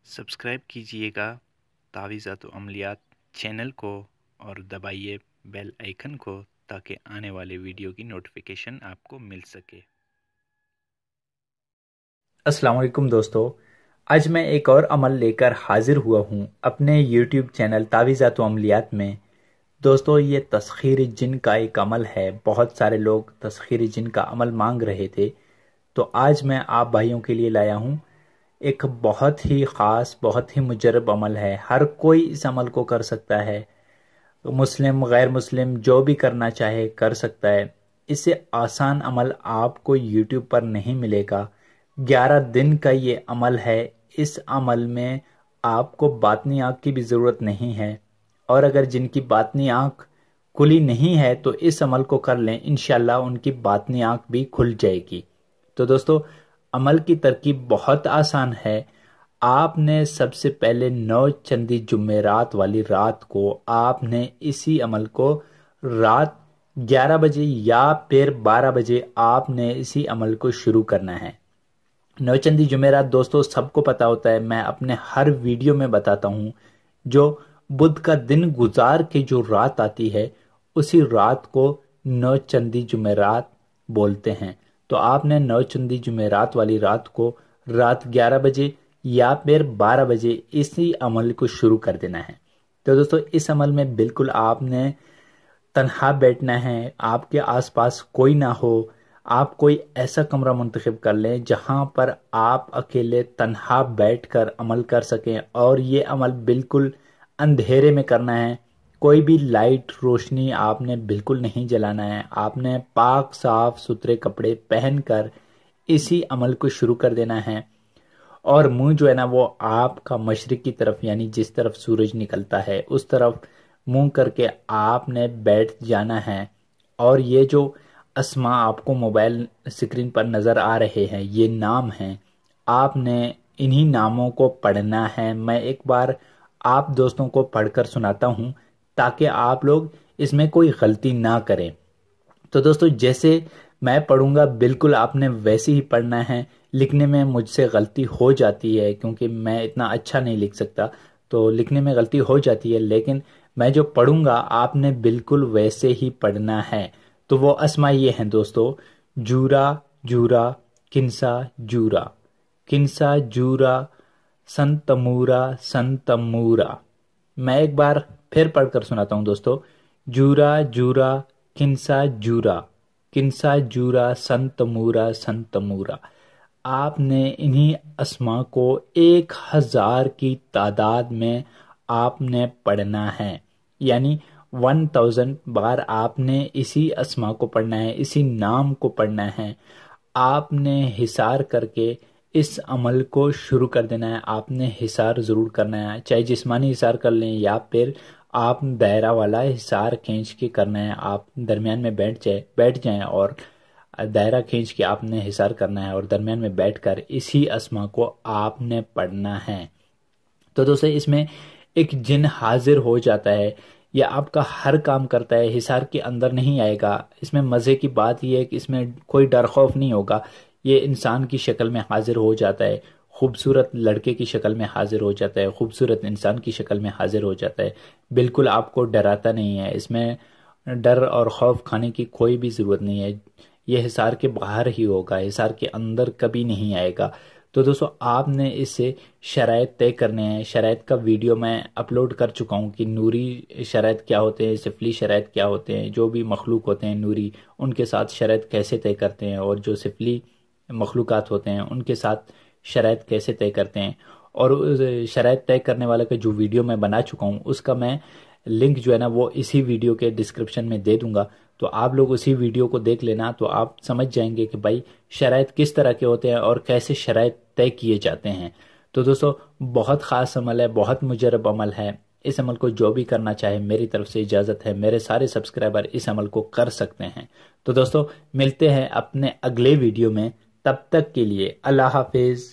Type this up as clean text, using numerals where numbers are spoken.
Subscribe कीजिएगा तावीज़ात व अमलियात channel को और दबाइए बेल आइकन को ताकि आने वाले वीडियो की नोटिफिकेशन आपको मिल सके। अस्सलाम वालेकुम दोस्तों, आज मैं एक और अमल लेकर हाजिर हुआ हूँ अपने यूट्यूब चैनल तावीज़ात व अमलियात में। दोस्तों, ये तस्खीर जिन का एक अमल है। बहुत सारे लोग तस्खीर जिन का अमल मांग रहे थे, तो आज मैं आप भाइयों के लिए लाया हूँ। एक बहुत ही ख़ास, बहुत ही मुजरब अमल है। हर कोई इस अमल को कर सकता है। तो मुस्लिम गैर मुस्लिम जो भी करना चाहे कर सकता है। इससे आसान अमल आपको यूट्यूब पर नहीं मिलेगा। 11 दिन का ये अमल है। इस अमल में आपको बातनी आँख की भी ज़रूरत नहीं है, और अगर जिनकी बातनी आँख खुली नहीं है तो इस अमल को कर लें, इंशाल्लाह उनकी बातनी आँख भी खुल जाएगी। तो दोस्तों, अमल की तरकीब बहुत आसान है। आपने सबसे पहले 9 चंदी जुमेरात वाली रात को आपने इसी अमल को रात 11 बजे या फिर 12 बजे आपने इसी अमल को शुरू करना है। 9 चंदी जुमेरात दोस्तों सबको पता होता है, मैं अपने हर वीडियो में बताता हूँ। जो बुध का दिन गुजार के जो रात आती है, उसी रात को 9 चंदी जुमेरात बोलते हैं। तो आपने 9 चंदी जुमेरात वाली रात को रात 11 बजे या फिर 12 बजे इसी अमल को शुरू कर देना है। तो दोस्तों, इस अमल में बिल्कुल आपने तन्हा बैठना है। आपके आसपास कोई ना हो। आप कोई ऐसा कमरा मुंतखब कर लें जहां पर आप अकेले तन्हा बैठकर अमल कर सकें, और ये अमल बिल्कुल अंधेरे में करना है। कोई भी लाइट रोशनी आपने बिल्कुल नहीं जलाना है। आपने पाक साफ सुथरे कपड़े पहनकर इसी अमल को शुरू कर देना है, और मुंह जो है ना वो आपका मशरिक की तरफ, यानी जिस तरफ सूरज निकलता है उस तरफ मुंह करके आपने बैठ जाना है। और ये जो अस्मा आपको मोबाइल स्क्रीन पर नज़र आ रहे हैं, ये नाम हैं। आपने इन्हीं नामों को पढ़ना है। मैं एक बार आप दोस्तों को पढ़कर सुनाता हूँ ताकि आप लोग इसमें कोई गलती ना करें। तो दोस्तों, जैसे मैं पढ़ूंगा बिल्कुल आपने वैसे ही पढ़ना है। लिखने में मुझसे गलती हो जाती है क्योंकि मैं इतना अच्छा नहीं लिख सकता, तो लिखने में गलती हो जाती है, लेकिन मैं जो पढ़ूंगा आपने बिल्कुल वैसे ही पढ़ना है। तो वो अस्मा ये हैं दोस्तों: जूरा जूरा, किन्सा जूरा, किन्सा जूरा, संतमूरा संतमूरा। मैं एक बार फिर पढ़कर सुनाता हूँ दोस्तों: जूरा जूरा, किन्सा जूरा, किन्सा जूरा, संतमूरा संतमूरा। आपने इन्हीं अस्मा को 1000 की तादाद में आपने पढ़ना है, यानी 1000 बार आपने इसी अस्मा को पढ़ना है, इसी नाम को पढ़ना है। आपने हिसार करके इस अमल को शुरू कर देना है। आपने हिसार ज़रूर करना है, चाहे जिस्मानी हिसार कर लें या फिर आप दायरा वाला हिसार खींच के करना है। आप दरमियान में बैठ जाएं और दायरा खींच के आपने हिसार करना है, और दरमियान में बैठकर इसी अस्मा को आपने पढ़ना है। तो दोस्तों, इसमें एक जिन हाजिर हो जाता है, यह आपका हर काम करता है, हिसार के अंदर नहीं आएगा। इसमें मज़े की बात यह है कि इसमें कोई डर खौफ नहीं होगा। ये इंसान की शक्ल में हाजिर हो जाता है, खूबसूरत लड़के की शक्ल में हाजिर हो जाता है, खूबसूरत इंसान की शक्ल में हाजिर हो जाता है। बिल्कुल आपको डराता नहीं है। इसमें डर और खौफ खाने की कोई भी ज़रूरत नहीं है। ये हिसार के बाहर ही होगा, हिसार के अंदर कभी नहीं आएगा। तो दोस्तों, आपने इससे शराइत तय करने हैं। शराइत का वीडियो मैं अपलोड कर चुका हूँ कि नूरी शराइत क्या होते हैं, सिफली शराइत क्या होते हैं। जो भी मखलूक होते हैं नूरी, उनके साथ शराइत कैसे तय करते हैं, और जो सिफली मखलूकात होते हैं उनके साथ शराइत कैसे तय करते हैं। और शराइत तय करने वाला का जो वीडियो मैं बना चुका हूँ, उसका मैं लिंक जो है ना वो इसी वीडियो के डिस्क्रिप्शन में दे दूंगा। तो आप लोग उसी वीडियो को देख लेना, तो आप समझ जाएंगे कि भाई शराइत किस तरह के होते हैं और कैसे शराइत तय किए जाते हैं। तो दोस्तों, बहुत ख़ास अमल है, बहुत मुजरब अमल है। इस अमल को जो भी करना चाहे, मेरी तरफ से इजाज़त है। मेरे सारे सब्सक्राइबर इस अमल को कर सकते हैं। तो दोस्तों, मिलते हैं अपने अगले वीडियो में। तब तक के लिए अल्लाह हाफिज़।